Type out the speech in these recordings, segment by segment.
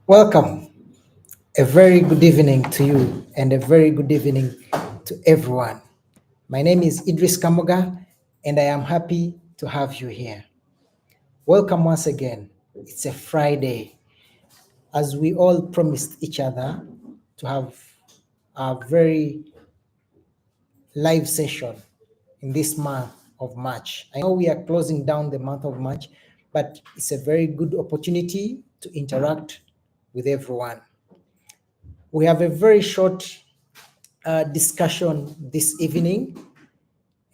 Welcome. A very good evening to you and a very good evening to everyone. My name is Idris Kamoga and I am happy to have you here. Welcome once again. It's a Friday. As we all promised each other to have a very live session in this month of March. I know we are closing down the month of March, but it's a very good opportunity to interact with everyone. We have a very short discussion this evening,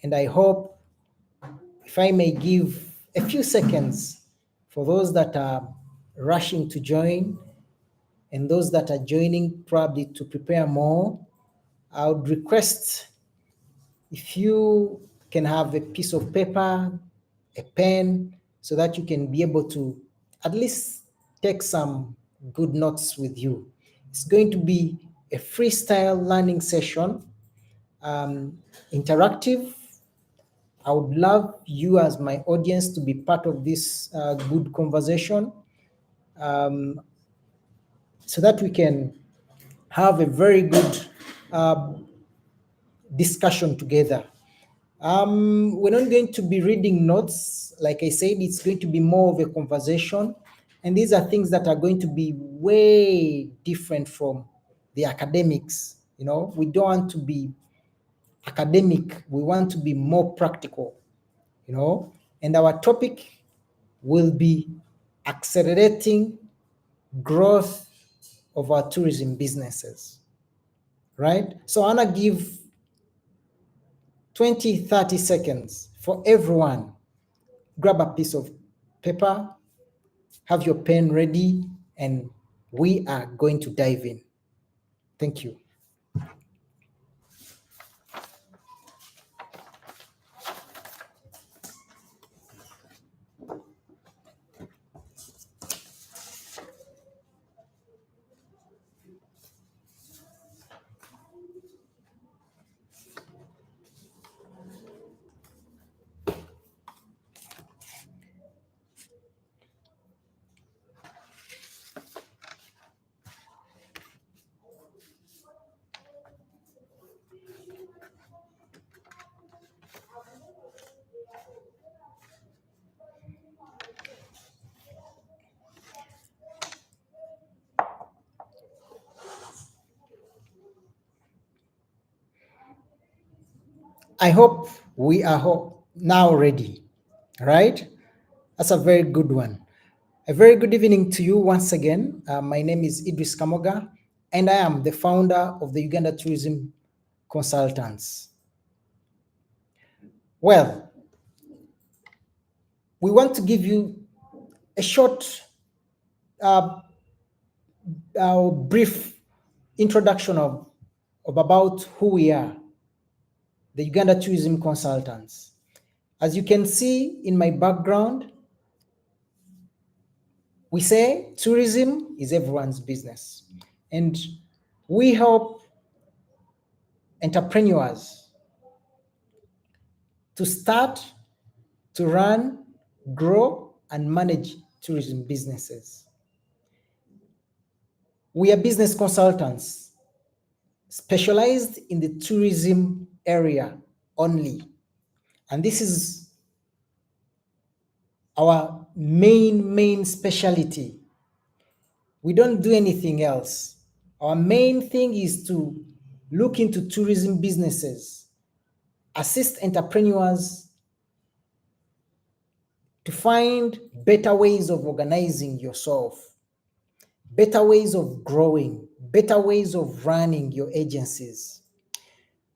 and I hope if I may give a few seconds for those that are rushing to join and those that are joining probably to prepare more, I would request if you can have a piece of paper, a pen, so that you can be able to at least take some good notes with you. It's going to be a freestyle learning session, interactive. I would love you as my audience to be part of this good conversation, um, so that we can have a very good discussion together. We're not going to be reading notes. Like I said, it's going to be more of a conversation. And these are things that are going to be way different from the academics. You know, we don't want to be academic. We want to be more practical, you know. And our topic will be accelerating growth of our tourism businesses, right? So I'm gonna give 20, 30 seconds for everyone. Grab a piece of paper, have your pen ready, and we are going to dive in. Thank you. I hope we are now ready, right? That's a very good one. A very good evening to you once again. My name is Idris Kamoga, and I am the founder of the Uganda Tourism Consultants. Well, we want to give you a short, brief introduction of about who we are, the Uganda Tourism Consultants. As you can see in my background, we say tourism is everyone's business. And we help entrepreneurs to start, to run, grow, and manage tourism businesses. We are business consultants specialized in the tourism area only. And this is our main specialty. We don't do anything else. Our main thing is to look into tourism businesses, assist entrepreneurs to find better ways of organizing yourself, better ways of growing, better ways of running your agencies.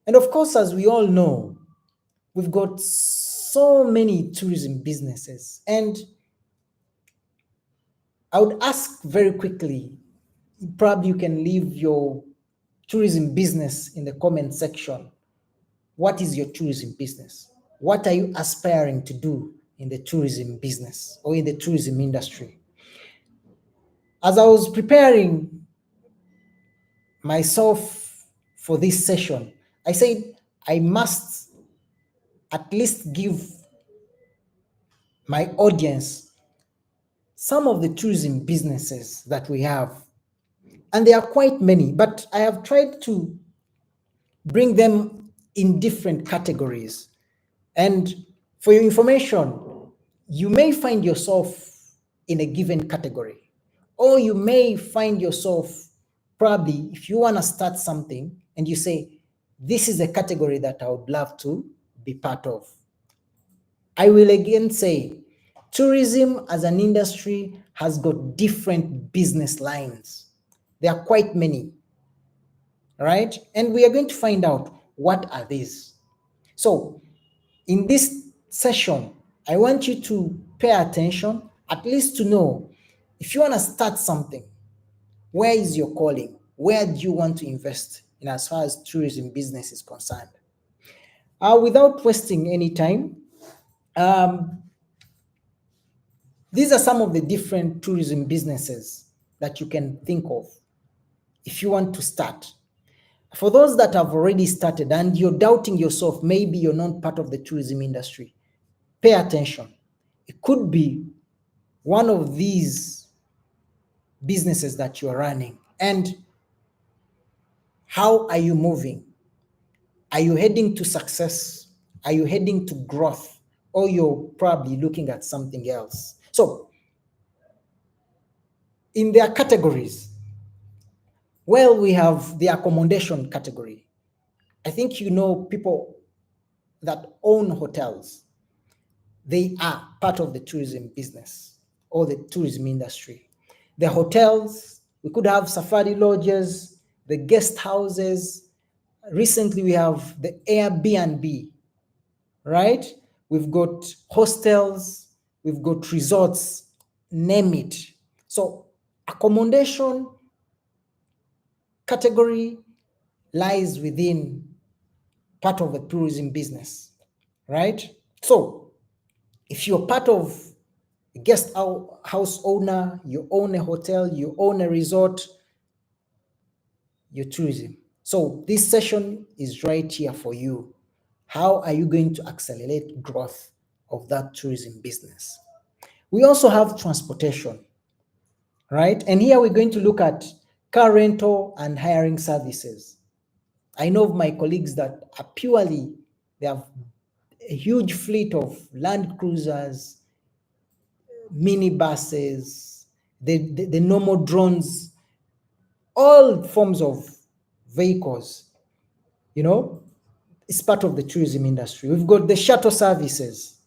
And of course, as we all know, we've got so many tourism businesses. And I would ask very quickly, probably you can leave your tourism business in the comment section. What is your tourism business? What are you aspiring to do in the tourism business or in the tourism industry? As I was preparing myself for this session, I said I must at least give my audience some of the tourism businesses that we have And there are quite many, but I have tried to bring them in different categories. And for your information, you may find yourself in a given category, or you may find yourself probably, if you want to start something and you say, this is a category that I would love to be part of. I will again say, tourism as an industry has got different business lines. There are quite many, right? And we are going to find out what are these. So in this session, I want you to pay attention, at least to know if you want to start something, where is your calling? Where do you want to invest in as far as tourism business is concerned? Without wasting any time, um, these are some of the different tourism businesses that you can think of if you want to start. For those that have already started and you're doubting yourself, maybe you're not part of the tourism industry, pay attention. It could be one of these businesses that you're running. And how are you moving? Are you heading to success? Are you heading to growth? Or you're probably looking at something else? So, in their categories, well, we have the accommodation category. I think you know people that own hotels. They are part of the tourism business or the tourism industry. The hotels, we could have safari lodges, the guest houses. Recently, we have the Airbnb, right? We've got hostels, we've got resorts, name it. So, accommodation category lies within part of the tourism business, right? So, if you're part of a guest house owner, you own a hotel, you own a resort, your tourism. So this session is right here for you. How are you going to accelerate growth of that tourism business? We also have transportation, right? And here we're going to look at car rental and hiring services. I know of my colleagues that are purely, they have a huge fleet of Land Cruisers, minibuses, the normal drones, all forms of vehicles, you know, it's part of the tourism industry. We've got the shuttle services.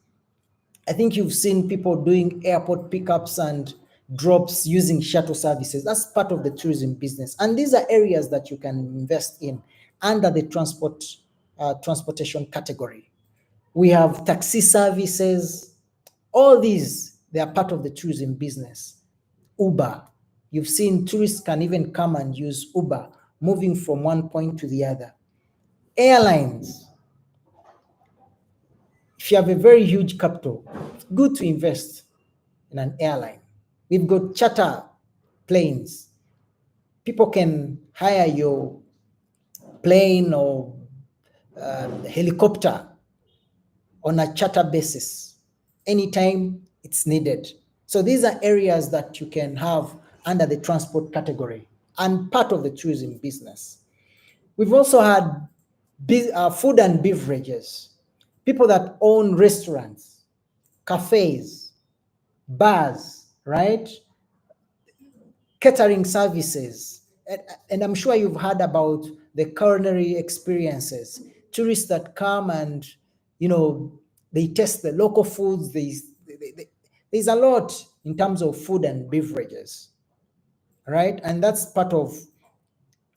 I think you've seen people doing airport pickups and drops using shuttle services. That's part of the tourism business. And these are areas that you can invest in under the transportation category. We have taxi services. All these, they are part of the tourism business. Uber. You've seen tourists can even come and use Uber, moving from one point to the other. Airlines. If you have a very huge capital, it's good to invest in an airline. We've got charter planes. People can hire your plane or helicopter on a charter basis anytime it's needed. So these are areas that you can have under the transport category and part of the tourism business. We've also had food and beverages, people that own restaurants, cafes, bars, right? Catering services. And I'm sure you've heard about the culinary experiences. Tourists that come and, you know, they test the local foods. There's a lot in terms of food and beverages, right? And that's part of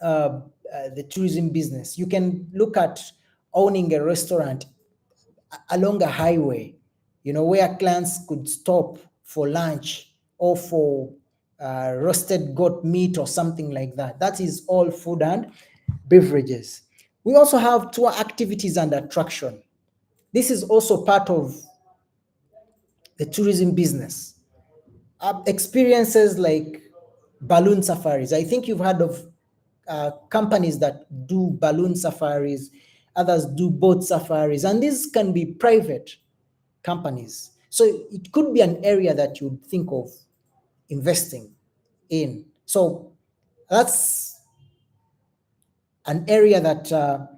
the tourism business. You can look at owning a restaurant along a highway, you know, where clients could stop for lunch or for roasted goat meat or something like that. That is all food and beverages. We also have tour activities and attraction. This is also part of the tourism business. Experiences like balloon safaris. I think you've heard of companies that do balloon safaris, others do boat safaris, and these can be private companies. So it could be an area that you'd think of investing in. So That's an area that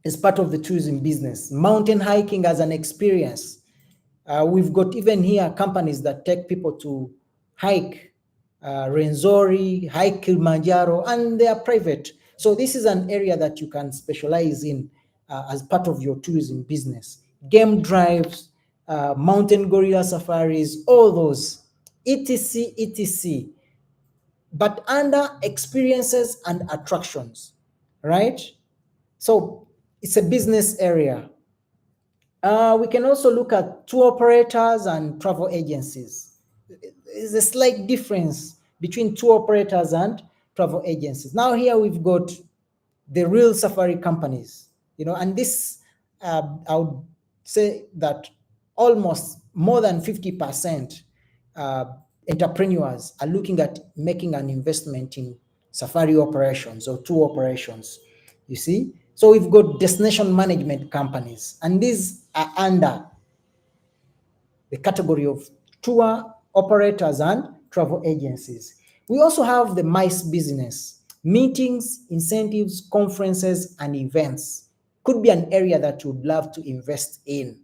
is part of the tourism business. Mountain hiking as an experience. We've got even here companies that take people to hike Renzori, hike Kilimanjaro, and they are private. So this is an area that you can specialize in as part of your tourism business. Game drives, mountain gorilla safaris, all those, etc., etc. But under experiences and attractions, right? So it's a business area. We can also look at tour operators and travel agencies. There's a slight difference between tour operators and travel agencies. Now here we've got the real safari companies, and this, I would say that almost more than 50% entrepreneurs are looking at making an investment in safari operations or tour operations, you see. So we've got destination management companies, and these are under the category of tour operators and travel agencies. We also have the MICE business, meetings, incentives, conferences, and events. Could be an area that you would love to invest in,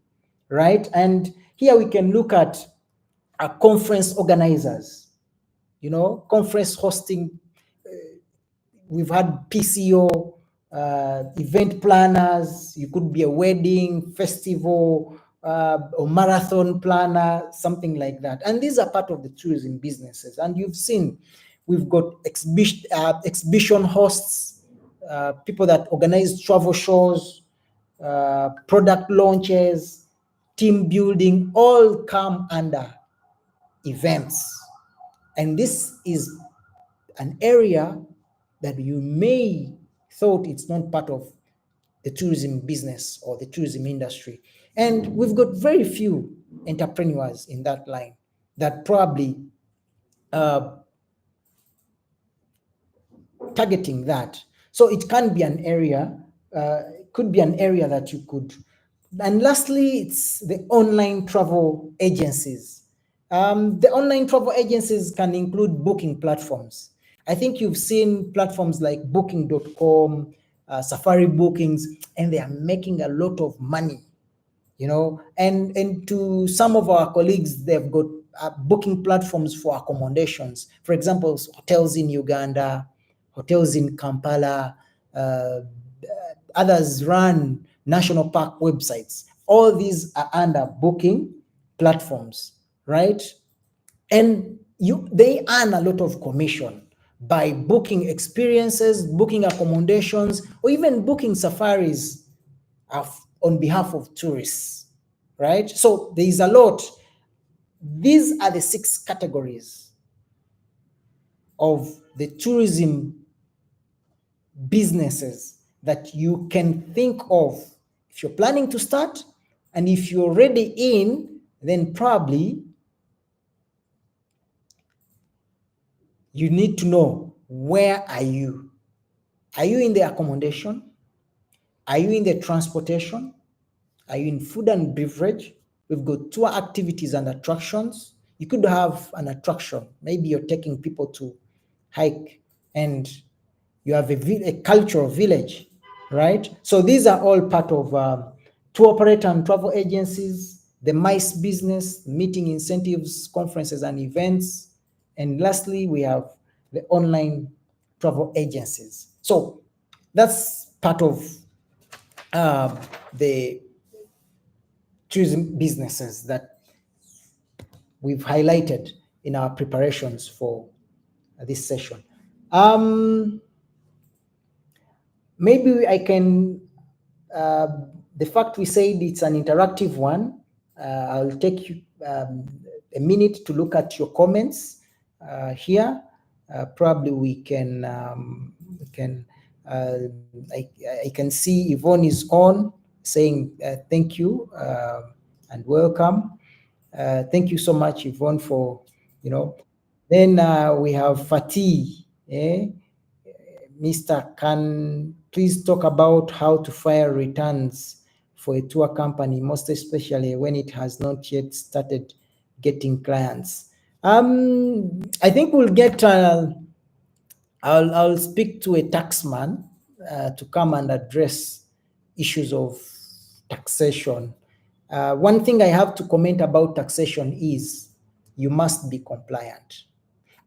right? And here we can look at conference organizers, conference hosting. We've had PCO, event planners. You could be a wedding, festival, or marathon planner, something like that. And these are part of the tourism businesses. And you've seen, we've got exhibition hosts, people that organize travel shows, product launches, team building, all come under events. And this is an area that you may thought it's not part of the tourism business or the tourism industry. And we've got very few entrepreneurs in that line that probably targeting that. So it can be an area, could be an area that you could. And lastly, it's the online travel agencies. The online travel agencies can include booking platforms. I think you've seen platforms like booking.com, Safari Bookings, and they are making a lot of money, and to some of our colleagues, they've got booking platforms for accommodations. For example, hotels in Uganda, hotels in Kampala, others run national park websites. All these are under booking platforms, right? And they earn a lot of commission by booking experiences, booking accommodations, or even booking safaris on behalf of tourists, right? So there is a lot. These are the 6 categories of the tourism businesses that you can think of if you're planning to start. And if you're already in, then probably you need to know, where are you? Are you in the accommodation? Are you in the transportation? Are you in food and beverage? We've got tour activities and attractions. You could have an attraction. Maybe you're taking people to hike and you have a cultural village, right? So these are all part of tour operator and travel agencies, the MICE business, meeting incentives, conferences and events. And lastly, we have the online travel agencies. So that's part of the tourism businesses that we've highlighted in our preparations for this session. Maybe I can, the fact we said it's an interactive one, I'll take you a minute to look at your comments here. Probably we can, I can see Yvonne is on, saying thank you and welcome. Thank you so much, Yvonne, for, Then we have Fatih. Mr. Can please talk about how to file returns for a tour company, most especially when it has not yet started getting clients? I think we'll get I'll speak to a taxman to come and address issues of taxation. One thing I have to comment about taxation is you must be compliant.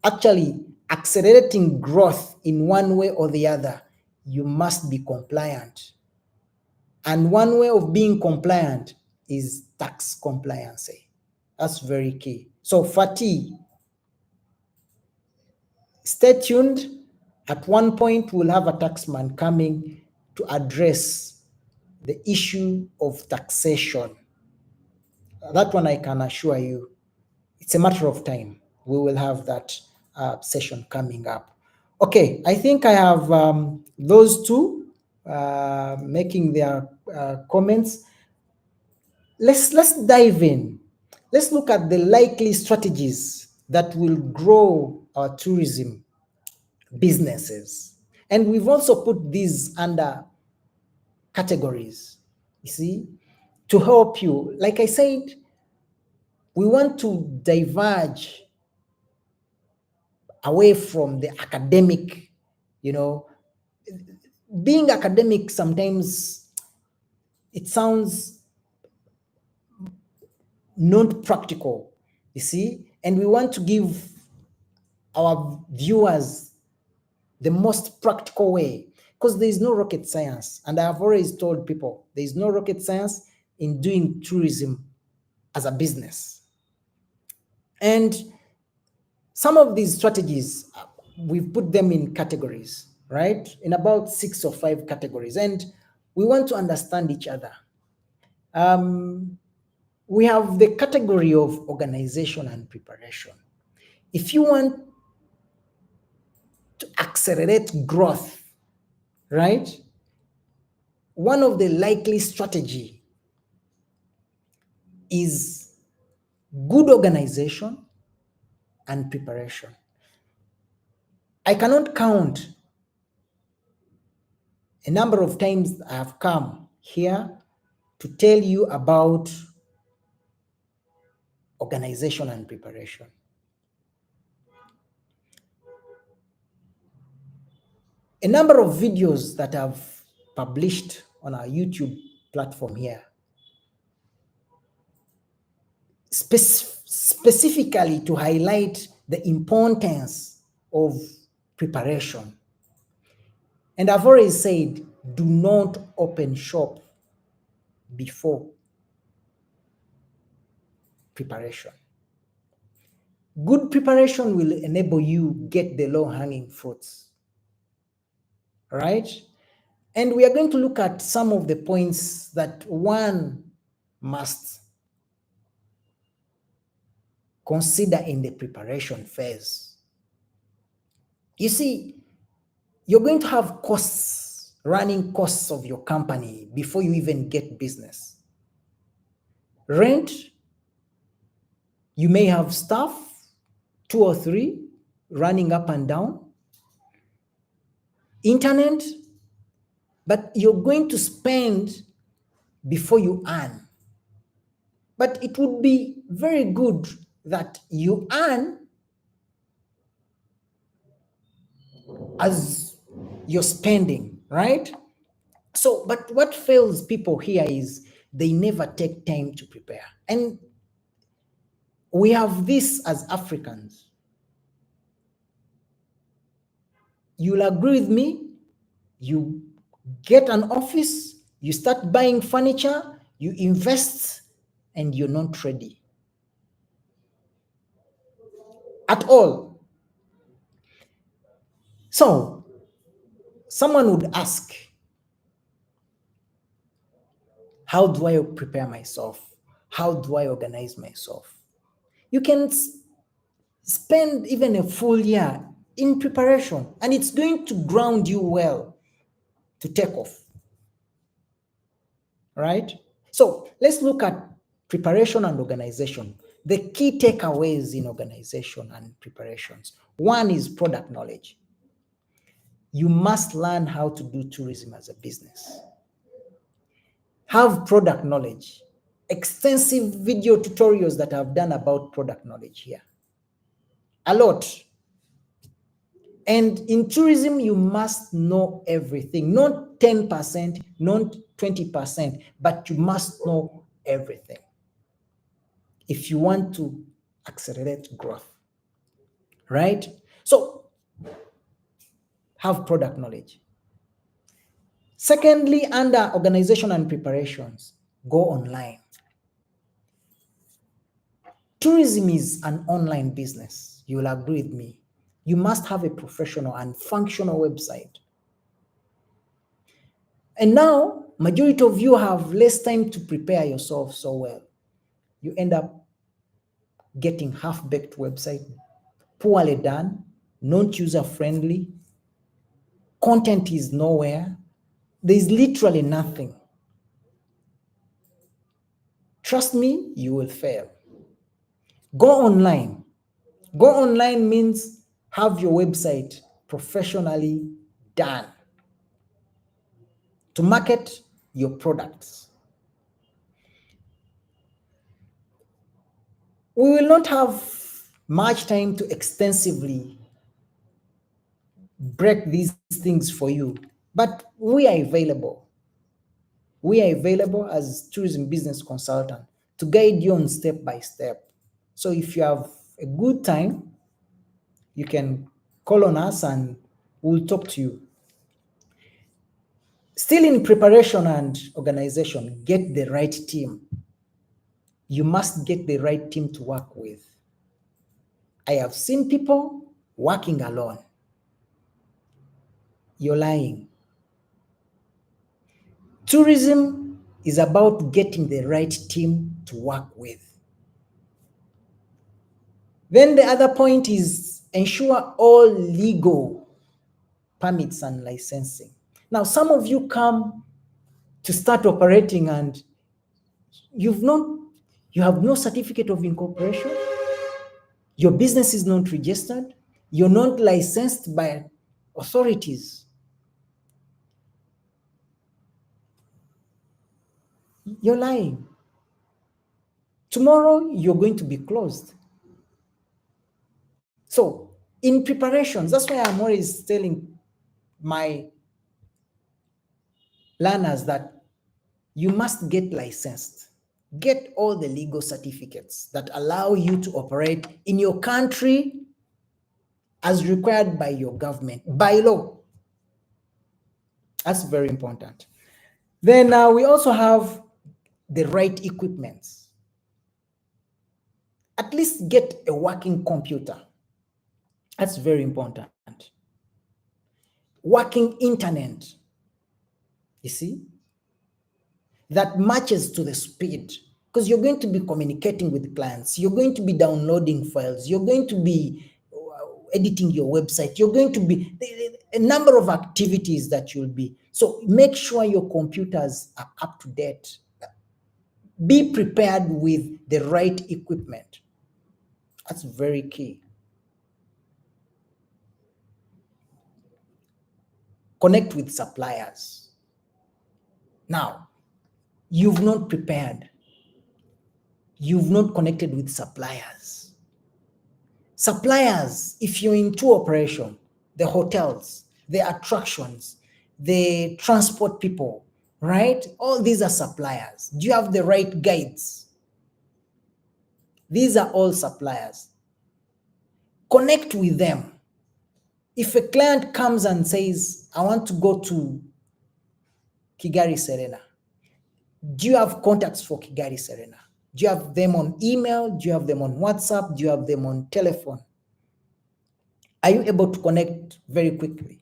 Actually, accelerating growth in one way or the other, you must be compliant. And one way of being compliant is tax compliance. That's very key. So Fatih, stay tuned. At one point, we'll have a taxman coming to address the issue of taxation. That one I can assure you, it's a matter of time. We will have that session coming up. Okay, I think I have those two making their comments. Let's dive in. Let's look at the likely strategies that will grow our tourism businesses. And we've also put these under categories, you see, to help you. Like I said, we want to diverge away from the academic, being academic sometimes it sounds not practical, you see, and we want to give our viewers the most practical way, because there is no rocket science. And I have always told people there is no rocket science in doing tourism as a business. And some of these strategies, we've put them in categories, right? In about 6 or 5 categories. And we want to understand each other. We have the category of organization and preparation. If you want to accelerate growth, right? One of the likely strategy is good organization and preparation. I cannot count a number of times I have come here to tell you about organization and preparation. A number of videos that I've published on our YouTube platform here, specifically to highlight the importance of preparation. And I've already said, do not open shop before preparation. Good preparation will enable you get the low-hanging fruits, right? And we are going to look at some of the points that one must consider in the preparation phase. You see, you're going to have costs, running costs of your company before you even get business. Rent, you may have staff, 2 or 3, running up and down. Internet, but you're going to spend before you earn. But it would be very good that you earn as you're spending, right? So, but what fails people here is they never take time to prepare. And we have this as Africans. You'll agree with me, you get an office, you start buying furniture, you invest, and you're not ready at all. So, someone would ask, how do I prepare myself? How do I organize myself? You can spend even a full year in preparation, and it's going to ground you well to take off, right? So let's look at preparation and organization. The key takeaways in organization and preparations. One is product knowledge. You must learn how to do tourism as a business. Have product knowledge. Extensive video tutorials that I've done about product knowledge here. A lot. And in tourism, you must know everything, not 10%, not 20%, but you must know everything if you want to accelerate growth, right? So have product knowledge. Secondly, under organization and preparations, go online. Tourism is an online business. You will agree with me. You must have a professional and functional website. And now, majority of you have less time to prepare yourself so well. You end up getting half-baked website, poorly done, not user-friendly, content is nowhere, there's literally nothing. Trust me, you will fail. Go online. Go online means have your website professionally done to market your products. We will not have much time to extensively break these things for you, but we are available. We are available as tourism business consultant to guide you on step by step. So if you have a good time, you can call on us and we'll talk to you. Still in preparation and organization, get the right team. You must get the right team to work with. I have seen people working alone. You're lying. Tourism is about getting the right team to work with. Then the other point is ensure all legal permits and licensing. Now, some of you come to start operating and you have no certificate of incorporation, your business is not registered, you're not licensed by authorities. You're lying. Tomorrow, you're going to be closed. So, in preparations, that's why I'm always telling my learners that you must get licensed. Get all the legal certificates that allow you to operate in your country as required by your government, by law. That's very important. Then we also have the right equipment. At least get a working computer. That's very important. Working internet, you see, that matches to the speed, because you're going to be communicating with clients, you're going to be downloading files, you're going to be editing your website, you're going to be a number of activities that you'll be. So make sure your computers are up to date. Be prepared with the right equipment. That's very key. Connect with suppliers. Now, you've not prepared. You've not connected with suppliers. Suppliers, if you're in tour operation, the hotels, the attractions, the transport people, right? All these are suppliers. Do you have the right guides? These are all suppliers. Connect with them. If a client comes and says, I want to go to Kigali Serena, do you have contacts for Kigali Serena? Do you have them on email? Do you have them on WhatsApp? Do you have them on telephone? Are you able to connect very quickly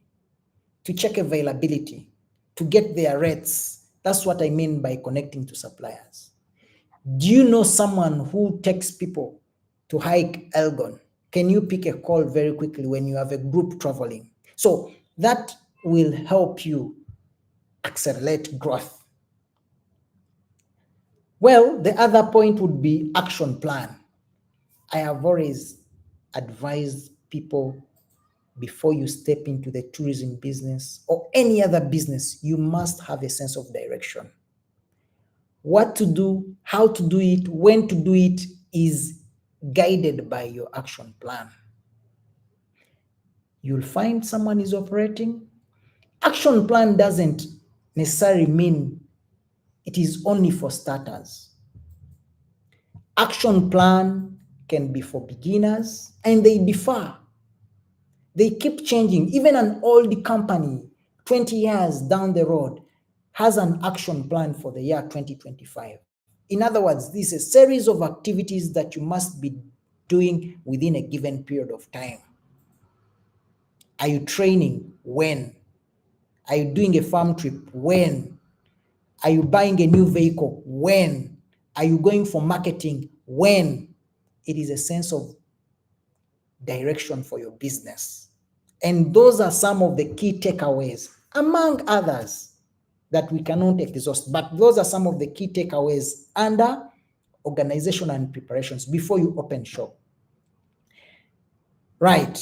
to check availability, to get their rates? That's what I mean by connecting to suppliers. Do you know someone who takes people to hike Elgon? Can you pick a call very quickly when you have a group traveling? So that will help you accelerate growth. Well, the other point would be action plan. I have always advised people before you step into the tourism business or any other business, you must have a sense of direction. What to do, how to do it, when to do it is guided by your action plan. you'll find someone is operating. Action plan doesn't necessarily mean it is only for starters. Action plan can be for beginners and they differ. They keep changing. Even an old company, 20 years down the road, has an action plan for the year 2025. In other words, this is a series of activities that you must be doing within a given period of time. Are you training? When? Are you doing a farm trip? When? Are you buying a new vehicle? When? Are you going for marketing? When? It is a sense of direction for your business. And those are some of the key takeaways, among others that we cannot exhaust, but those are some of the key takeaways under organization and preparations before you open shop. Right.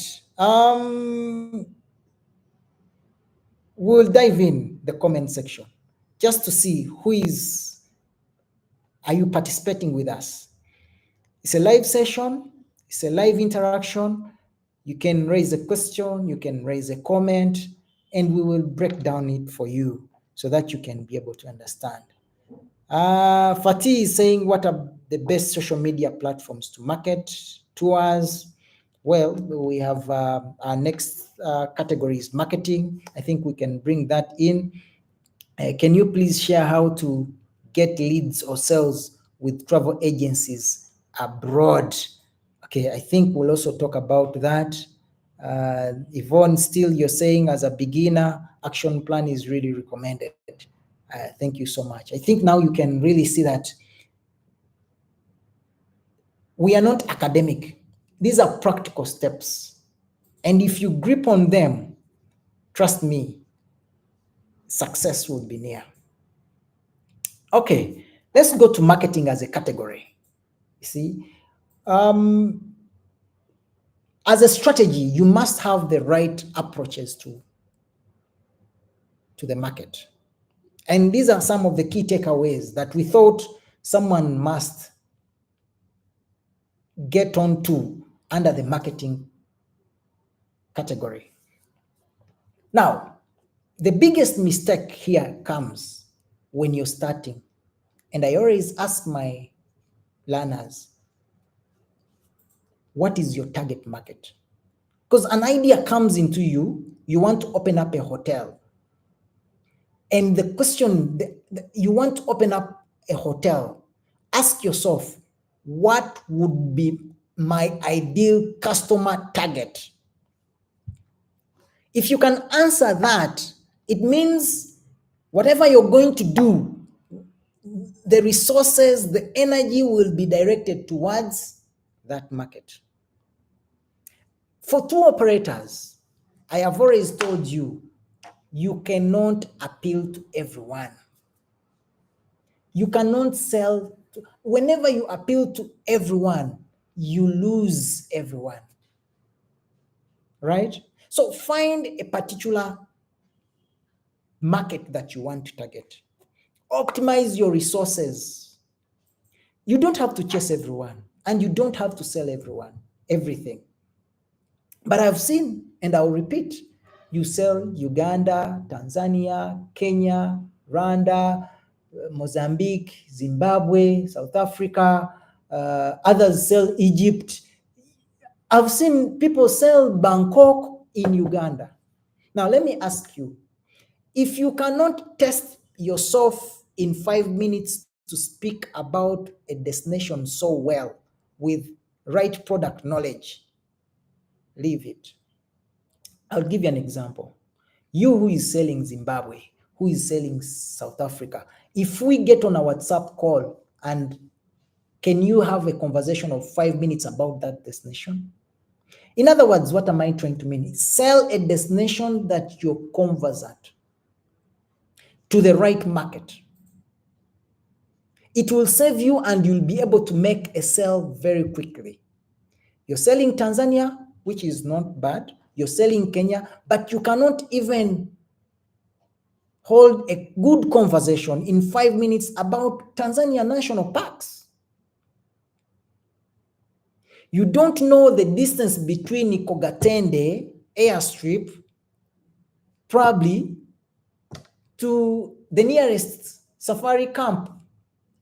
We'll dive in the comment section just to see are you participating with us? It's a live session, it's a live interaction. You can raise a question, you can raise a comment, and we will break down it for you so that you can be able to understand. Fatih is saying, what are the best social media platforms to market tours? Well, we have our next category is marketing. I think we can bring that in. Can you please share how to get leads or sales with travel agencies abroad? Okay, I think we'll also talk about that. Yvonne, still you're saying as a beginner, action plan is really recommended. Thank you so much. I think now you can really see that we are not academic. These are practical steps. And if you grip on them, trust me, success will be near. Okay, let's go to marketing as a category. You see, as a strategy, you must have the right approaches to the market. And these are some of the key takeaways that we thought someone must get onto under the marketing category. Now, the biggest mistake here comes when you're starting. And I always ask my learners, what is your target market? Because an idea comes into you, you want to open up a hotel. And the question, you want to open up a hotel, ask yourself, what would be my ideal customer target? If you can answer that, it means whatever you're going to do, the resources, the energy will be directed towards that market. For tour operators, I have always told you, you cannot appeal to everyone. You cannot sell. Whenever you appeal to everyone, you lose everyone. Right? So find a particular market that you want to target. Optimize your resources. You don't have to chase everyone, and you don't have to sell everything. But I've seen, and I'll repeat, you sell Uganda, Tanzania, Kenya, Rwanda, Mozambique, Zimbabwe, South Africa, others sell Egypt. I've seen people sell Bangkok in Uganda. Now, let me ask you, if you cannot test yourself in 5 minutes to speak about a destination so well with right product knowledge, leave it. I'll give you an example. You who is selling Zimbabwe, who is selling South Africa, if we get on a WhatsApp call and can you have a conversation of 5 minutes about that destination? In other words, what am I trying to mean? Sell a destination that you're conversant to the right market. It will save you and you'll be able to make a sale very quickly. You're selling Tanzania, which is not bad. You're selling Kenya, but you cannot even hold a good conversation in 5 minutes about Tanzania national parks. You don't know the distance between Ikogatende airstrip, probably to the nearest safari camp?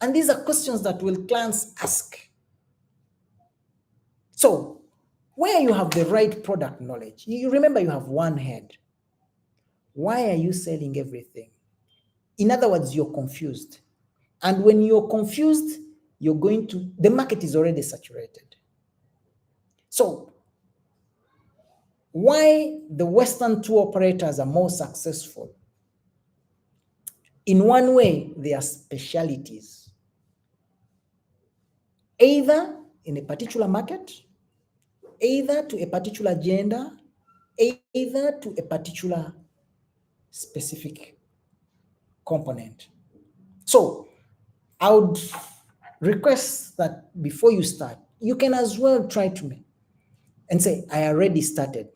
And these are questions that will clients ask. So where you have the right product knowledge, you remember you have one head. Why are you selling everything? In other words, you're confused. And when you're confused, the market is already saturated. So why the Western tour operators are more successful? In one way, they are specialties, either in a particular market, either to a particular gender, either to a particular specific component. So I would request that before you start, you can as well try to and say, I already started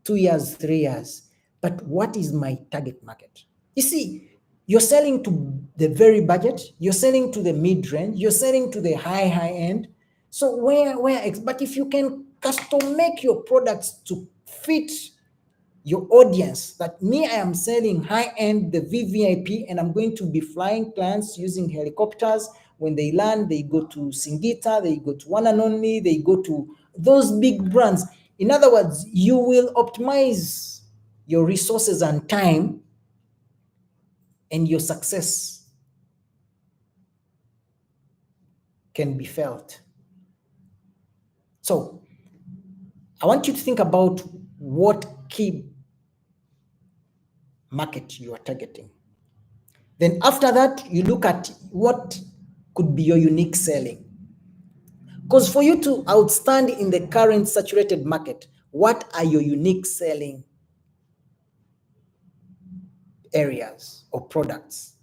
2 years, 3 years, but what is my target market? You see, you're selling to the very budget, you're selling to the mid-range, you're selling to the high end. So but if you can custom make your products to fit your audience, that me, I am selling high-end, the VVIP, and I'm going to be flying clients using helicopters. When they land, they go to Singita, they go to One and Only, they go to those big brands. In other words, you will optimize your resources and time, and your success can be felt. So I want you to think about what key market you are targeting. Then after that, you look at what could be your unique selling. Because for you to outstand in the current saturated market, what are your unique selling areas or products?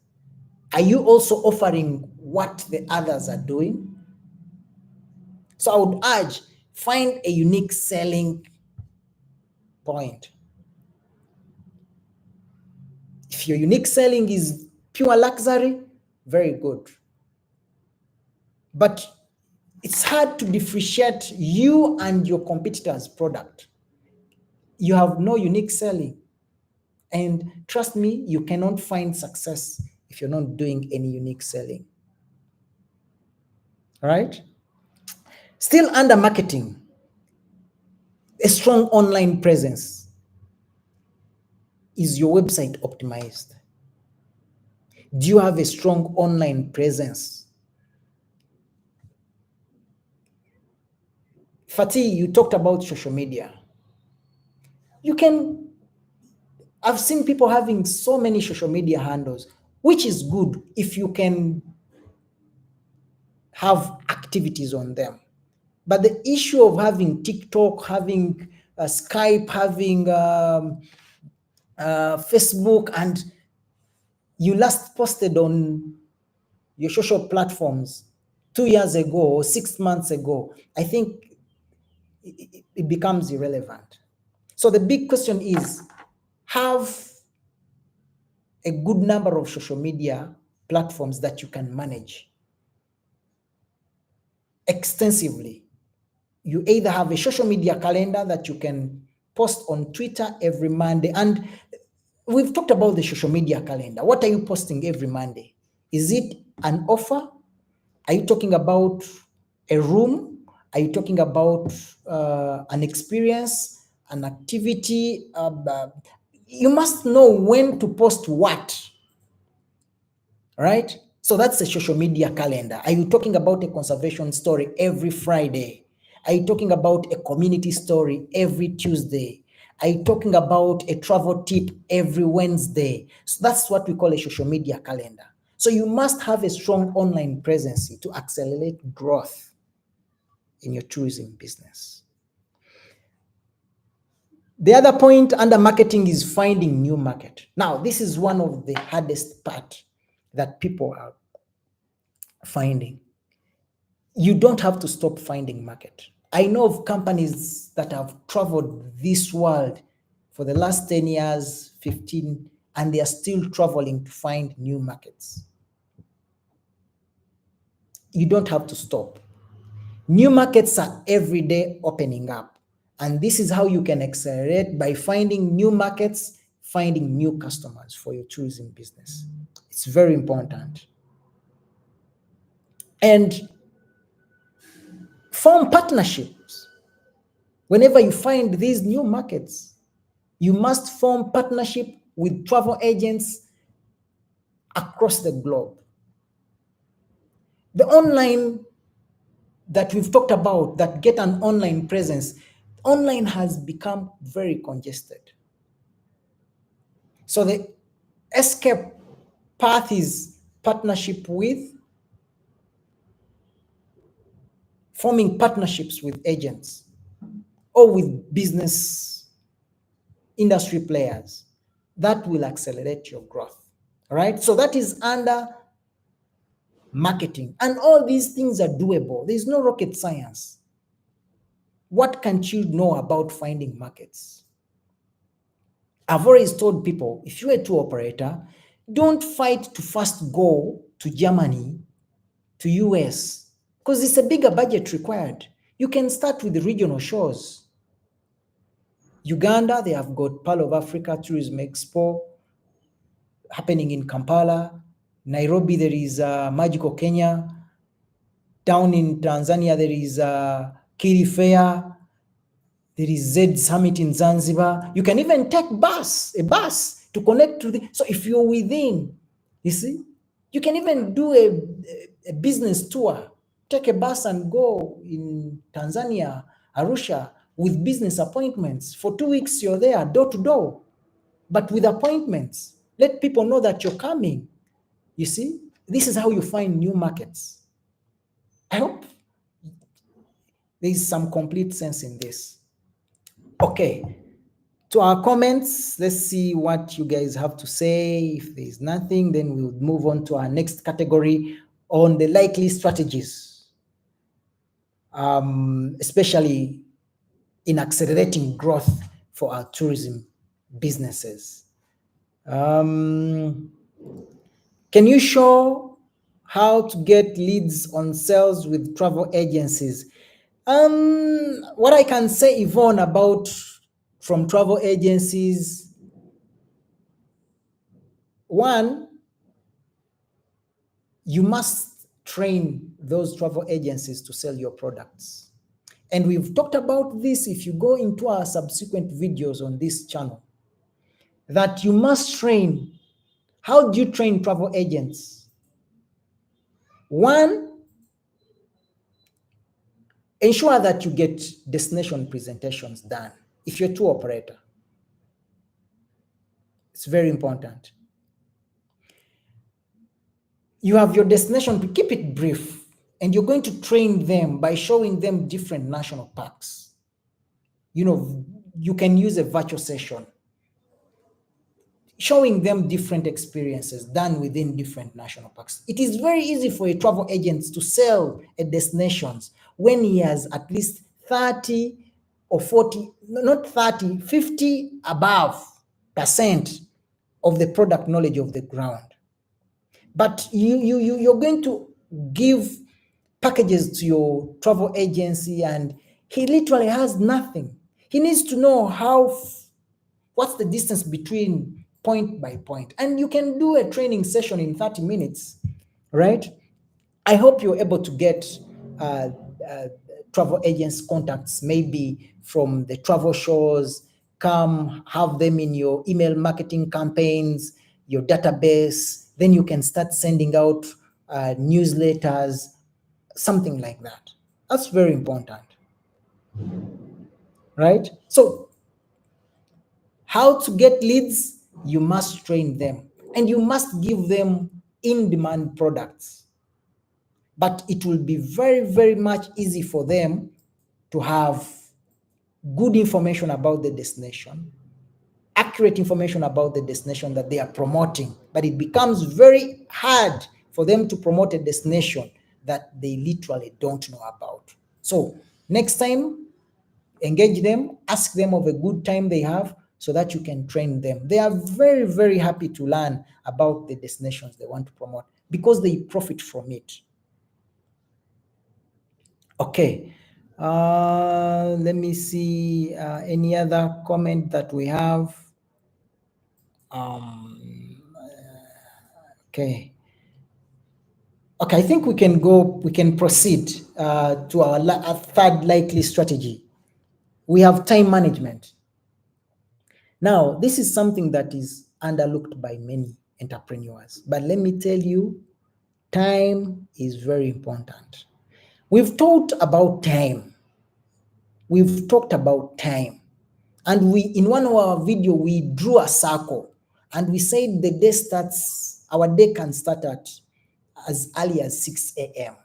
Are you also offering what the others are doing? So I would urge, find a unique selling point. If your unique selling is pure luxury, very good. But it's hard to differentiate you and your competitor's product. You have no unique selling. And trust me, you cannot find success if you're not doing any unique selling. All right? Still under marketing, a strong online presence. Is your website optimized? Do you have a strong online presence? Fatih, you talked about social media. I've seen people having so many social media handles, which is good if you can have activities on them. But the issue of having TikTok, having Skype, having Facebook, and you last posted on your social platforms 2 years ago or 6 months ago, I think it becomes irrelevant. So the big question is, have a good number of social media platforms that you can manage extensively. You either have a social media calendar that you can post on Twitter every Monday. And we've talked about the social media calendar. What are you posting every Monday? Is it an offer? Are you talking about a room? Are you talking about an experience, an activity? You must know when to post what, right? So that's a social media calendar. Are you talking about a conservation story every Friday? Are you talking about a community story every Tuesday? Are you talking about a travel tip every Wednesday? So that's what we call a social media calendar. So you must have a strong online presence to accelerate growth in your tourism business. The other point under marketing is finding new market. Now, this is one of the hardest part that people are finding. You don't have to stop finding market. I know of companies that have traveled this world for the last 10 years, 15, and they are still traveling to find new markets. You don't have to stop. New markets are every day opening up. And this is how you can accelerate, by finding new markets, finding new customers for your tourism business. It's very important. And form partnerships. Whenever you find these new markets, you must form partnership with travel agents across the globe. The online that we've talked about, that get an online presence, online has become very congested. So the escape path is partnership with, forming partnerships with agents or with business industry players. That will accelerate your growth. All right. So that is under marketing. And all these things are doable. There's no rocket science. What can't you know about finding markets? I've always told people, if you're a tour operator, don't fight to first go to Germany, to US, because it's a bigger budget required. You can start with the regional shows. Uganda, they have got Pearl of Africa Tourism Expo happening in Kampala. Nairobi, there is Magical Kenya. Down in Tanzania, there is Kiri Fair. There is Z Summit in Zanzibar. You can even take a bus to connect to the. So if you're within, you see, you can even do a business tour. Take a bus and go in Tanzania, Arusha, with business appointments. For 2 weeks, you're there, door to door, but with appointments. Let people know that you're coming. You see, this is how you find new markets. I hope there is some complete sense in this. Okay, to our comments, let's see what you guys have to say. If there's nothing, then we'll move on to our next category on the likely strategies, especially in accelerating growth for our tourism businesses. Can you show how to get leads on sales with travel agencies? What I can say, Yvonne, about from travel agencies, one, you must train those travel agencies to sell your products. And we've talked about this if you go into our subsequent videos on this channel, that you must train. How do you train travel agents? One, ensure that you get destination presentations done. If you're a tour operator, it's very important. You have your destination, keep it brief, and you're going to train them by showing them different national parks. You know, you can use a virtual session, showing them different experiences done within different national parks. It is very easy for a travel agent to sell a destinations when he has at least 30 or 40, not 30, 50 above % of the product knowledge of the ground. But you're going to give packages to your travel agency and he literally has nothing. He needs to know what's the distance between point by point. And you can do a training session in 30 minutes, right? I hope you're able to get travel agents contacts, maybe from the travel shows. Come have them in your email marketing campaigns, your database. Then you can start sending out newsletters, something like that. That's very important, right? So how to get leads? You must train them and you must give them in-demand products. But it will be very, very much easy for them to have good information about the destination, accurate information about the destination that they are promoting. But it becomes very hard for them to promote a destination that they literally don't know about. So next time, engage them, ask them of a good time they have so that you can train them. They are very, very happy to learn about the destinations they want to promote because they profit from it. Okay. Let me see any other comment that we have. Okay. Okay, I think we can proceed to our third likely strategy. We have time management. Now, this is something that is underlooked by many entrepreneurs, but let me tell you, time is very important. We've talked about time. We've talked about time. And in one of our video, we drew a circle and we said our day can start at as early as 6 a.m.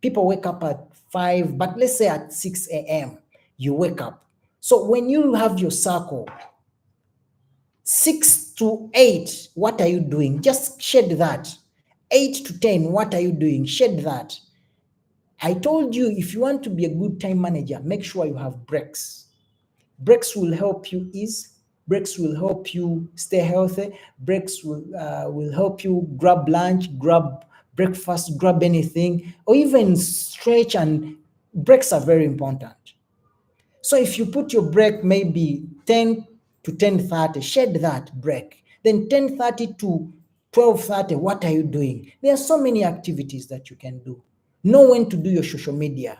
People wake up at 5, but let's say at 6 a.m. you wake up. So when you have your circle, 6 to 8, what are you doing? Just shed that. 8 to 10, what are you doing? Shed that. I told you, if you want to be a good time manager, make sure you have breaks. Breaks will help you ease. Breaks will help you stay healthy. Breaks will help you grab lunch, grab breakfast, grab anything, or even stretch. And breaks are very important. So if you put your break maybe 10 to 10:30, shed that break. Then 10:30 to 12:30, what are you doing? There are so many activities that you can do. Know when to do your social media,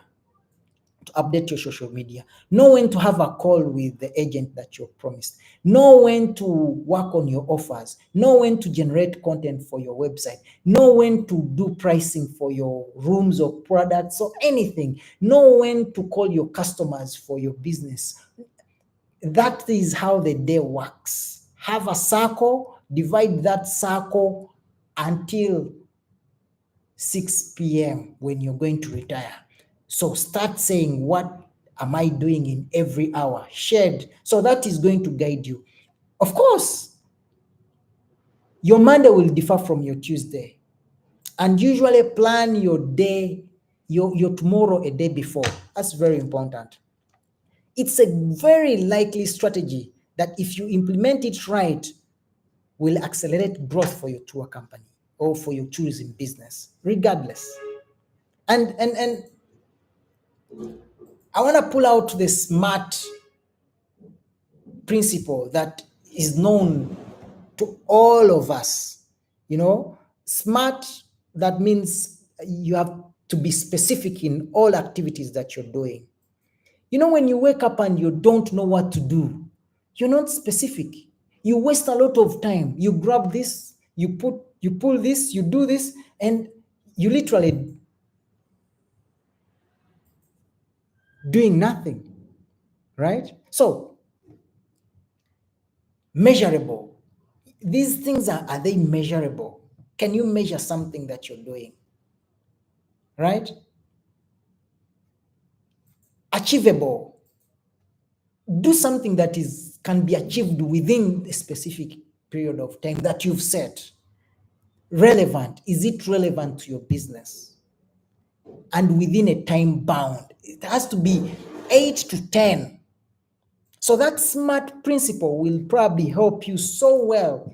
to update your social media. Know when to have a call with the agent that you've promised. Know when to work on your offers. Know when to generate content for your website. Know when to do pricing for your rooms or products or anything. Know when to call your customers for your business. That is how the day works. Have a circle, divide that circle until 6 p.m. when you're going to retire. So start saying, what am I doing in every hour? Shed. So that is going to guide you. Of course, your Monday will differ from your Tuesday. And usually plan your day, your tomorrow a day before. That's very important. It's a very likely strategy that if you implement it right, will accelerate growth for your tour company or for your tourism business, regardless. And I want to pull out the SMART principle that is known to all of us. SMART, that means you have to be specific in all activities that you're doing. When you wake up and you don't know what to do, you're not specific. You waste a lot of time. You grab this, you pull this, you do this, and you literally doing nothing, right? So, measurable. These things are they measurable? Can you measure something that you're doing? Right? Achievable. Do something that can be achieved within a specific period of time that you've set. Relevant. Is it relevant to your business? And within a time bound. It has to be 8 to 10. So that SMART principle will probably help you so well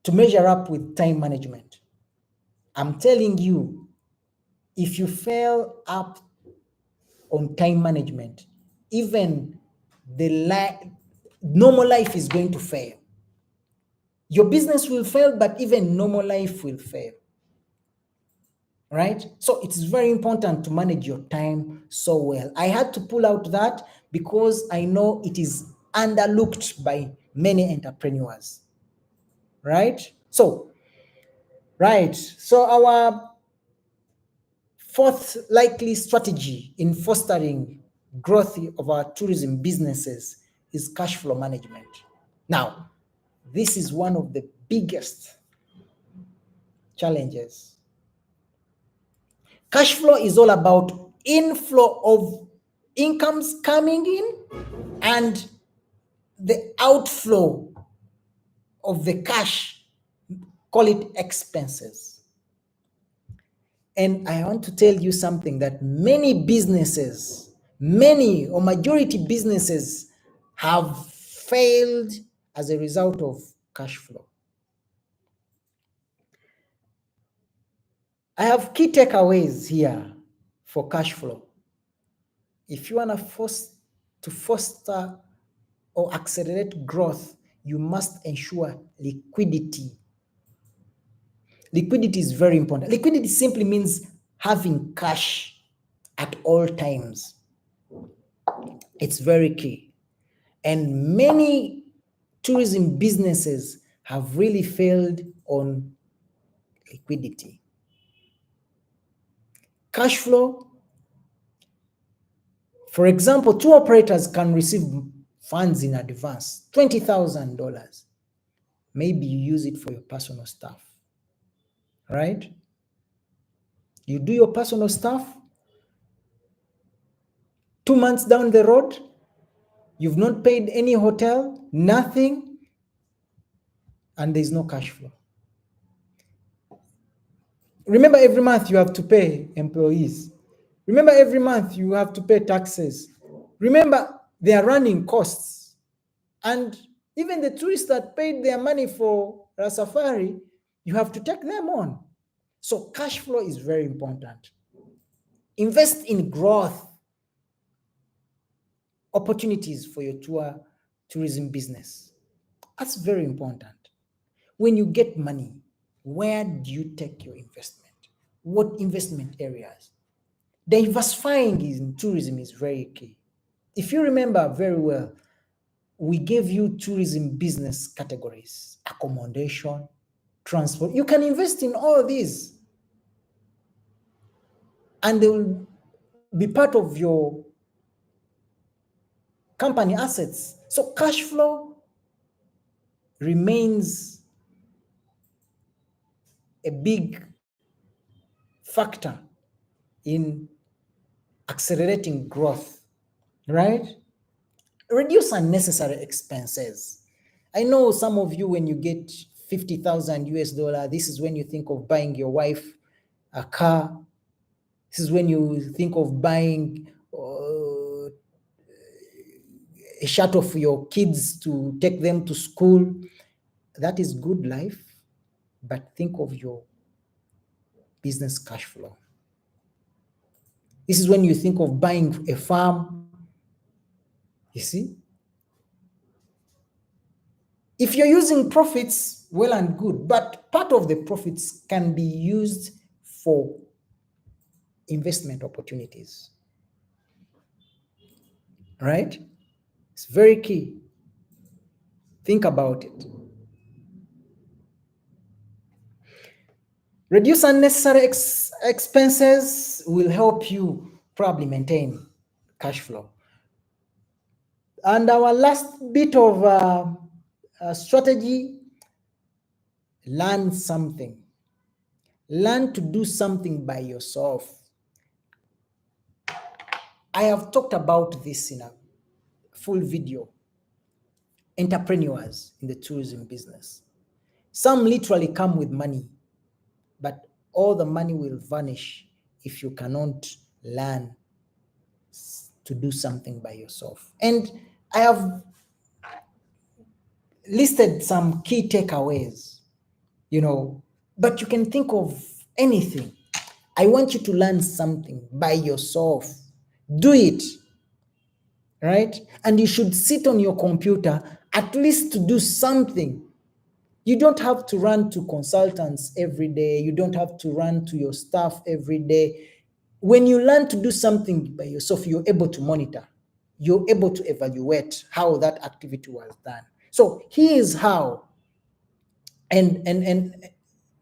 to measure up with time management. I'm telling you, if you fail up on time management, even normal life is going to fail. Your business will fail, but even normal life will fail. Right? So it's very important to manage your time so well. I had to pull out that because I know it is underlooked by many entrepreneurs. Right? So our fourth likely strategy in fostering growth of our tourism businesses is cash flow management. Now, this is one of the biggest challenges. Cash flow is all about inflow of incomes coming in and the outflow of the cash, call it expenses. And I want to tell you something that many or majority businesses have failed as a result of cash flow. I have key takeaways here for cash flow. If you want to foster or accelerate growth, you must ensure liquidity. Liquidity is very important. Liquidity simply means having cash at all times. It's very key. And many tourism businesses have really failed on liquidity. Cash flow, for example, tour operators can receive funds in advance, $20,000. Maybe you use it for your personal stuff, right? You do your personal stuff, 2 months down the road, you've not paid any hotel, nothing, and there's no cash flow. Remember, every month you have to pay employees. Remember, every month you have to pay taxes. Remember, they are running costs. And even the tourists that paid their money for a safari, you have to take them on. So cash flow is very important. Invest in growth opportunities for your tourism business. That's very important. When you get money, where do you take your investment? What investment areas? Diversifying in tourism is very key. If you remember very well, we gave you tourism business categories: accommodation, transport. You can invest in all these, and they will be part of your company assets. So cash flow remains a big factor in accelerating growth, right? Reduce unnecessary expenses. I know some of you, when you get 50,000 US dollar, this is when you think of buying your wife a car. This is when you think of buying a shuttle for your kids to take them to school. That is good life, but think of your business cash flow. This is when you think of buying a farm. You see? If you're using profits, well and good, but part of the profits can be used for investment opportunities, right? It's very key. Think about it. Reduce unnecessary expenses will help you probably maintain cash flow. And our last bit of strategy: learn something. Learn to do something by yourself. I have talked about this in a full video. Entrepreneurs in the tourism business. Some literally come with money, but all the money will vanish if you cannot learn to do something by yourself. And I have listed some key takeaways, but you can think of anything. I want you to learn something by yourself. Do it, right? And you should sit on your computer at least to do something. You don't have to run to consultants every day. You don't have to run to your staff every day. When you learn to do something by yourself, you're able to monitor. You're able to evaluate how that activity was done. So here's how. And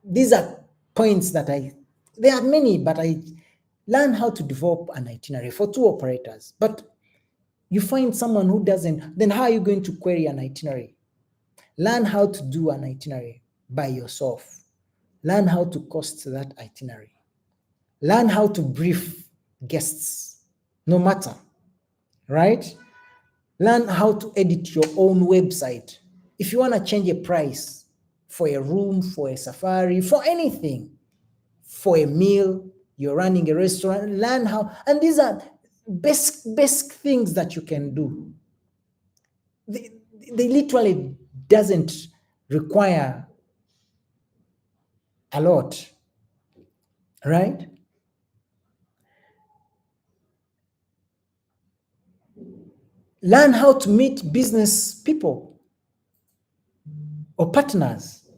these are points that there are many, but I learned how to develop an itinerary for tour operators. But you find someone who doesn't, then how are you going to query an itinerary? Learn how to do an itinerary by yourself. Learn how to cost that itinerary. Learn how to brief guests, no matter, right? Learn how to edit your own website. If you want to change a price for a room, for a safari, for anything, for a meal, you're running a restaurant, learn how, and these are basic things that you can do. They literally doesn't require a lot, right? Learn how to meet business people or partners.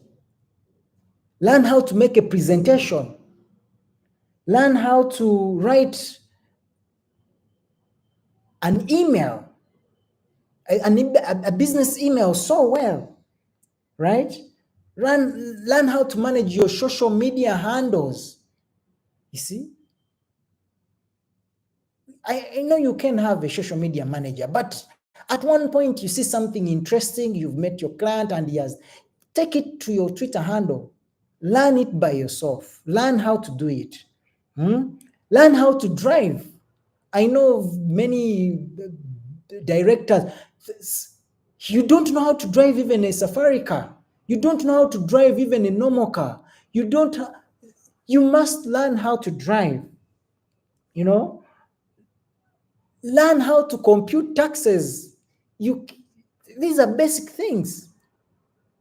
Learn how to make a presentation. Learn how to write an email, a business email so well, right? Learn how to manage your social media handles. You see, I know you can have a social media manager, but at one point you see something interesting, you've met your client and he has, take it to your Twitter handle. Learn it by yourself. Learn how to do it. Learn how to drive. I know of many directors, you don't know how to drive even a safari car. You don't know how to drive even a normal car. You must learn how to drive, you know? Learn how to compute taxes. These are basic things.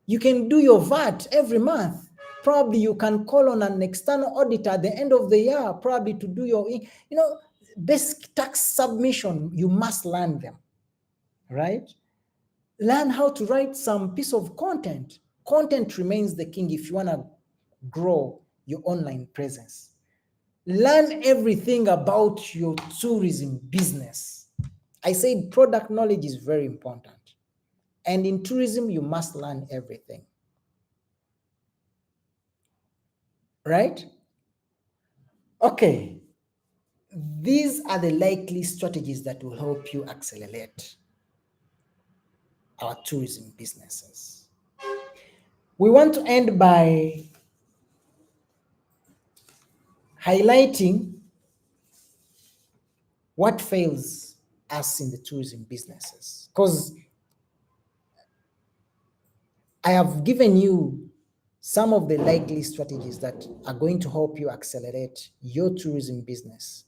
You can do your VAT every month. Probably you can call on an external auditor at the end of the year, probably to do your, basic tax submission. You must learn them, right? Learn how to write some piece of content. Content remains the king if you want to grow your online presence. Learn everything about your tourism business. I said product knowledge is very important. And in tourism, you must learn everything. Right? Okay. These are the likely strategies that will help you accelerate our tourism businesses. We want to end by highlighting what fails us in the tourism businesses. Because I have given you some of the likely strategies that are going to help you accelerate your tourism business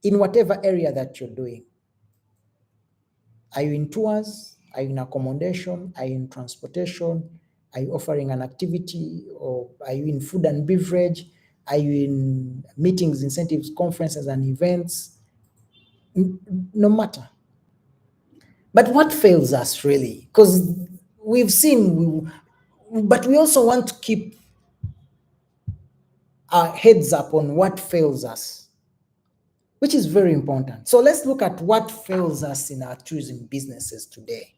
in whatever area that you're doing. Are you in tours? Are you in accommodation? Are you in transportation? Are you offering an activity? Or are you in food and beverage? Are you in meetings, incentives, conferences, and events? No matter. But what fails us really? Because we've seen, but we also want to keep our heads up on what fails us, which is very important. So let's look at what fails us in our tourism businesses today.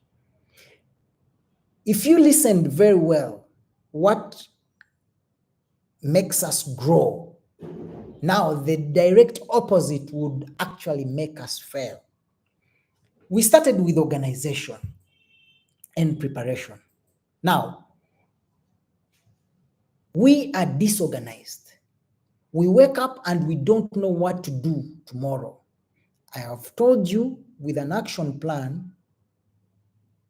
If you listened very well, what makes us grow? Now, the direct opposite would actually make us fail. We started with organization and preparation. Now, we are disorganized. We wake up and we don't know what to do tomorrow. I have told you, with an action plan,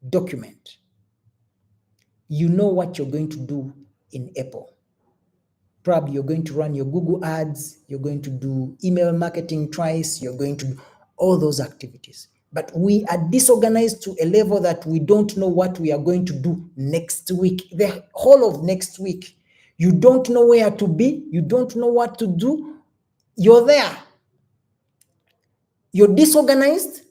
document. You know what you're going to do in April. Probably you're going to run your Google ads, you're going to do email marketing twice, you're going to do all those activities. But we are disorganized to a level that we don't know what we are going to do next week, the whole of next week. You don't know where to be, you don't know what to do, you're there. You're disorganized.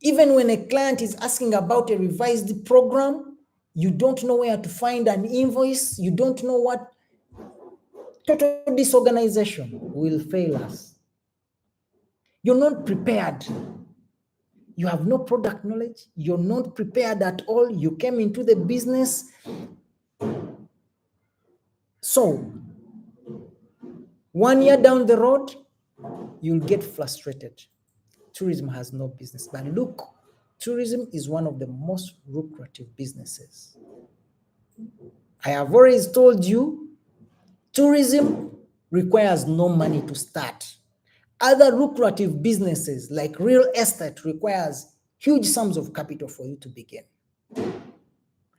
Even when a client is asking about a revised program, you don't know where to find an invoice, you don't know what. Total disorganization will fail us. You're not prepared. You have no product knowledge. You're not prepared at all. You came into the business. So, 1 year down the road, you'll get frustrated. Tourism has no business. But look, tourism is one of the most lucrative businesses. I have always told you, tourism requires no money to start. Other lucrative businesses like real estate requires huge sums of capital for you to begin.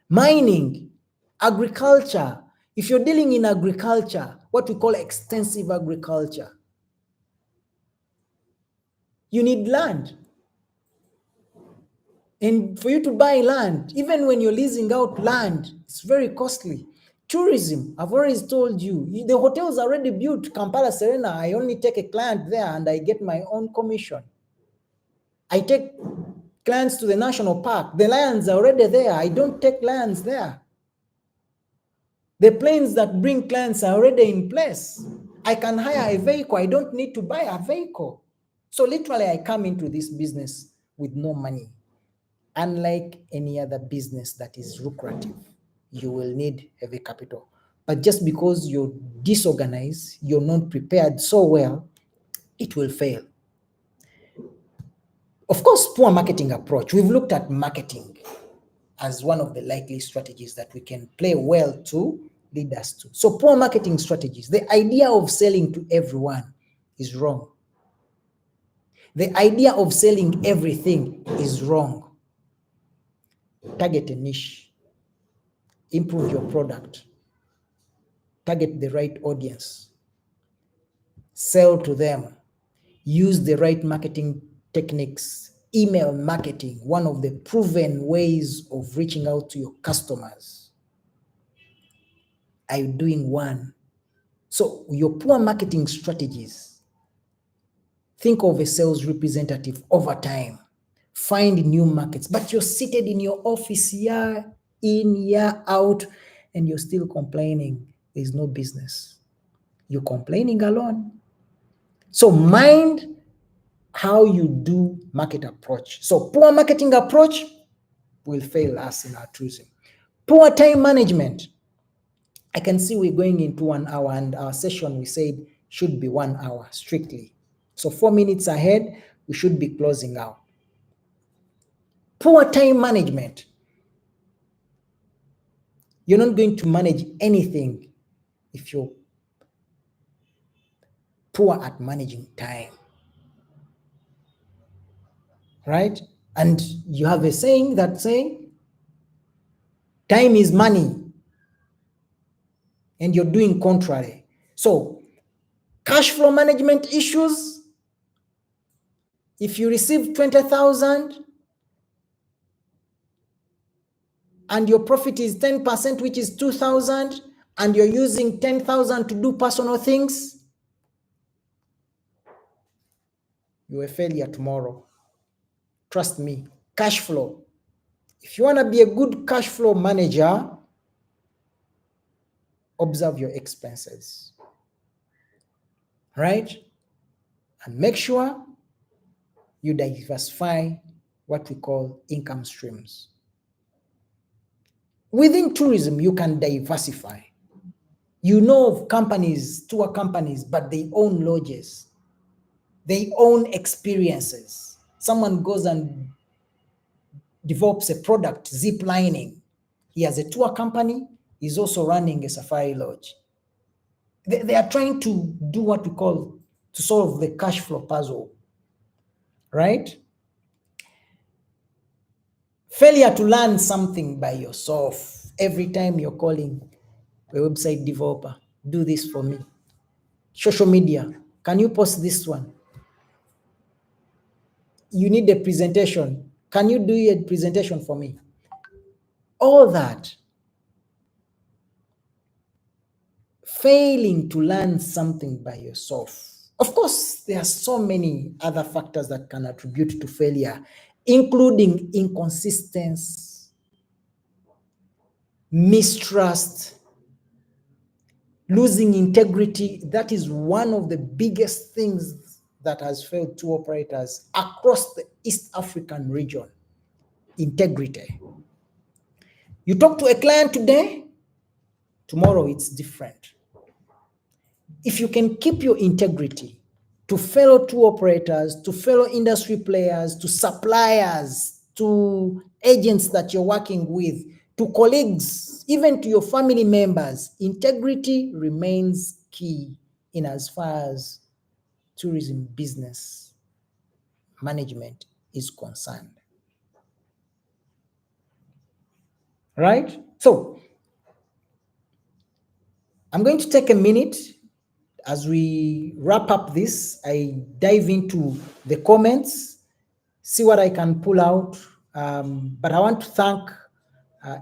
Mining, agriculture. If you're dealing in agriculture, what we call extensive agriculture, you need land. And for you to buy land, even when you're leasing out land, it's very costly. Tourism, I've always told you, the hotel's already built, Kampala Serena. I only take a client there and I get my own commission. I take clients to the national park. The lions are already there. I don't take lions there. The planes that bring clients are already in place. I can hire a vehicle. I don't need to buy a vehicle. So literally, I come into this business with no money. Unlike any other business that is lucrative, you will need heavy capital. But just because you're disorganized, you're not prepared so well, it will fail. Of course, poor marketing approach. We've looked at marketing as one of the likely strategies that we can play well to lead us to. So poor marketing strategies, the idea of selling to everyone is wrong. The idea of selling everything is wrong. Target a niche. Improve your product. Target the right audience. Sell to them. Use the right marketing techniques. Email marketing, one of the proven ways of reaching out to your customers. Are you doing one? So your poor marketing strategies, think of a sales representative over time. Find new markets, but you're seated in your office year in, year out, and you're still complaining there's no business. You're complaining alone. So mind how you do market approach. So poor marketing approach will fail us in our tourism. Poor time management. I can see we're going into 1 hour, and our session we said should be 1 hour strictly. So 4 minutes ahead, we should be closing out. Poor time management. You're not going to manage anything if you're poor at managing time. Right? And you have a saying that saying, time is money, and you're doing contrary. So cash flow management issues. If you receive 20,000 and your profit is 10%, which is 2,000, and you're using 10,000 to do personal things, you're a failure tomorrow. Trust me. Cash flow. If you want to be a good cash flow manager, observe your expenses, right? And make sure you diversify what we call income streams. Within tourism, you can diversify. You know of companies, tour companies, but they own lodges. They own experiences. Someone goes and develops a product, zip lining. He has a tour company. He's also running a safari lodge. They are trying to do what we call to solve the cash flow puzzle, right? Failure to learn something by yourself. Every time you're calling a website developer, do this for me. Social media, can you post this one? You need a presentation. Can you do a presentation for me? All that. Failing to learn something by yourself. Of course, there are so many other factors that can attribute to failure, including inconsistency, mistrust, losing integrity. That is one of the biggest things that has failed tour operators across the East African region. Integrity. You talk to a client today, tomorrow it's different. If you can keep your integrity to fellow tour operators, to fellow industry players, to suppliers, to agents that you're working with, to colleagues, even to your family members, integrity remains key in as far as tourism business management is concerned. Right? So, I'm going to take a minute as we wrap up this. I dive into the comments, see what I can pull out. But I want to thank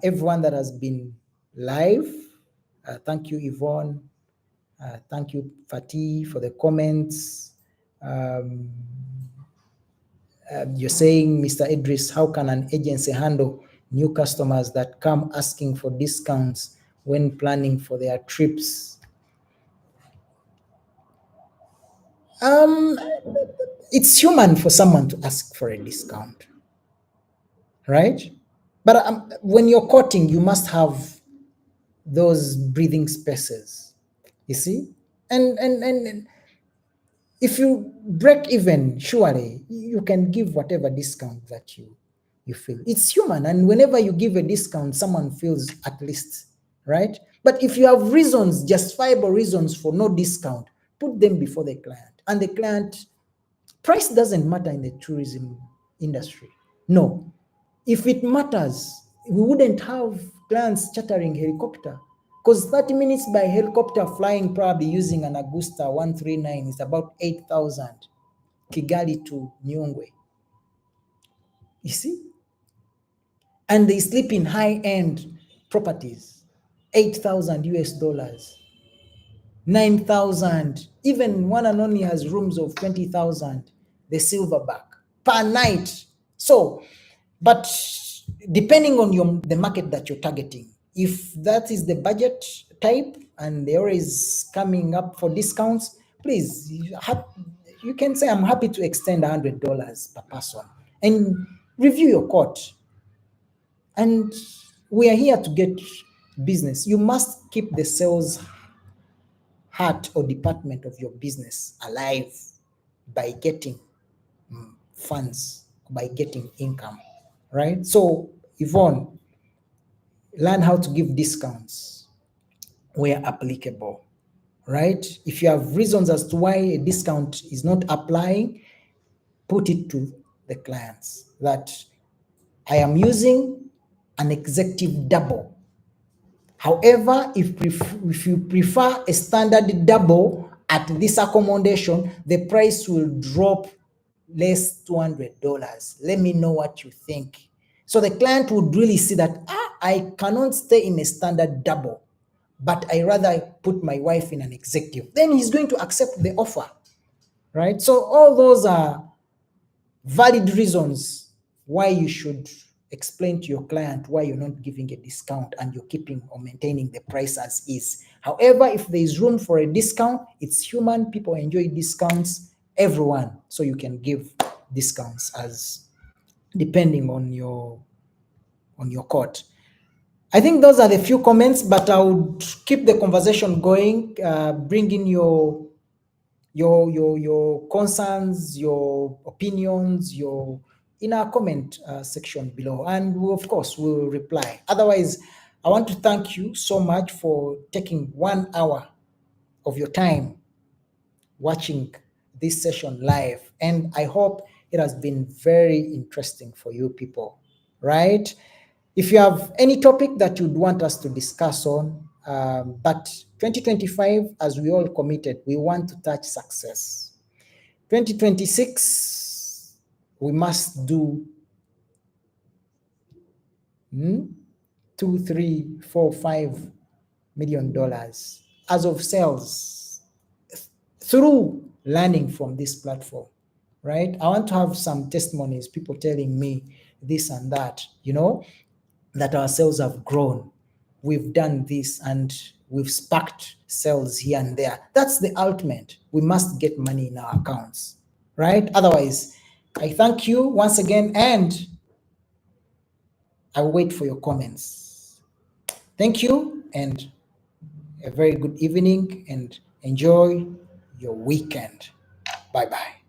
everyone that has been live. Thank you, Yvonne. Thank you, Fatih, for the comments. You're saying, Mr. Idris, how can an agency handle new customers that come asking for discounts when planning for their trips? Um, it's human for someone to ask for a discount, right? But when you're quoting, you must have those breathing spaces, you see? And if you break even, surely you can give whatever discount that you feel. It's human, and whenever you give a discount, someone feels at least, right? But if you have reasons, justifiable reasons for no discount, put them before the client. And the client, price doesn't matter in the tourism industry. No. If it matters, we wouldn't have clients chartering helicopter, because 30 minutes by helicopter flying, probably using an Agusta 139, is about 8,000, Kigali to Nyungwe. You see? And they sleep in high-end properties, 8,000 US dollars, 9,000, even one and only has rooms of 20,000, the silverback per night. So, but depending on the market that you're targeting, if that is the budget type and they're always coming up for discounts, please, you can say, I'm happy to extend $100 per person, and review your quote. And we are here to get business. You must keep the sales heart or department of your business alive by getting funds, by getting income, right? So, Yvonne, learn how to give discounts where applicable, right? If you have reasons as to why a discount is not applying, put it to the clients that I am using an executive double. However, if you prefer a standard double at this accommodation, the price will drop less $200. Let me know what you think. So the client would really see that, I cannot stay in a standard double, but I rather put my wife in an executive. Then he's going to accept the offer, right? So all those are valid reasons why you should explain to your client why you're not giving a discount and you're keeping or maintaining the price as is. However, if there is room for a discount, it's human. People enjoy discounts, everyone. So you can give discounts as depending on your court. I think those are the few comments, but I would keep the conversation going. Bring in your concerns, your opinions, your in our comment section below, and we, of course, will reply. Otherwise, I want to thank you so much for taking 1 hour of your time watching this session live, and I hope it has been very interesting for you people, right? If you have any topic that you'd want us to discuss on, but 2025, as we all committed, we want to touch success. 2026, we must do 2, 3, 4, $5 million as of sales through learning from this platform, right? I want to have some testimonies, people telling me this and that, that our sales have grown. We've done this and we've sparked sales here and there. That's the ultimate. We must get money in our accounts, right? Otherwise, I thank you once again, and I'll wait for your comments. Thank you, and a very good evening, and enjoy your weekend. Bye-bye.